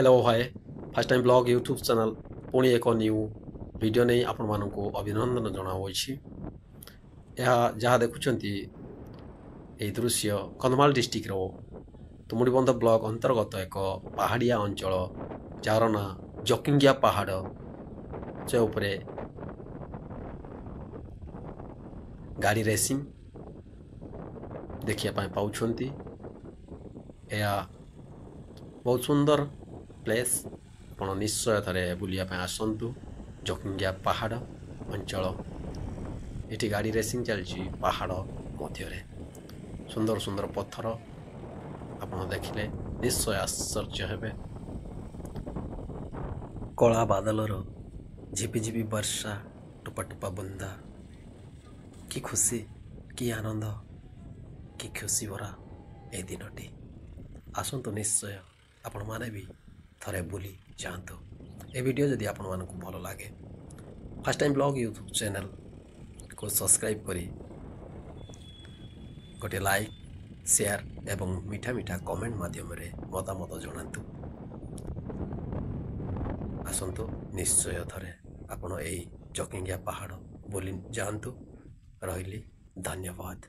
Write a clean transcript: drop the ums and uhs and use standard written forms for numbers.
Hello hi first time blog YouTube channel पुणी एक new video नहीं आपण मानक अभिनंदन जनावछि। जहाँ देखुंत यह दृश्य कंधमाल डिस्ट्रिक्ट तुमुड़ीबंध ब्लॉक अंतर्गत एक पहाड़िया अंचल जार ना जकिंगिया पहाड़ से उपरे गाड़ी रेसिंग देखिए पाउछंती। यह बहुत सुंदर प्लेस आपण निश्चय थे बुलिया आसतु। जकिंगिया पहाड़ अंचल ये गाड़ी रेसिंग चलती पहाड़ मध्य सुंदर सुंदर पत्थर आपण देखिले निश्चय आश्चर्य हेबे। कला बादलर झिपिझिपि वर्षा टुपा टुपा बुंदा कि खुशी कि आनंद कि खुशी भरा ए दिनटी। आसतु निश्चय आपण माने भी थरे बुली जातु। ए वीडियो जदि आपण मानकु भल लागे first time blog YouTube channel को सब्सक्राइब करी गोटे लाइक शेयर एवं मीठा मीठा कमेंट माध्यम रे मतामत जनातु। आसतु निश्चय थरे आपण एई जकिंगिया पहाड़ बुली जातु। रहिली धन्यवाद।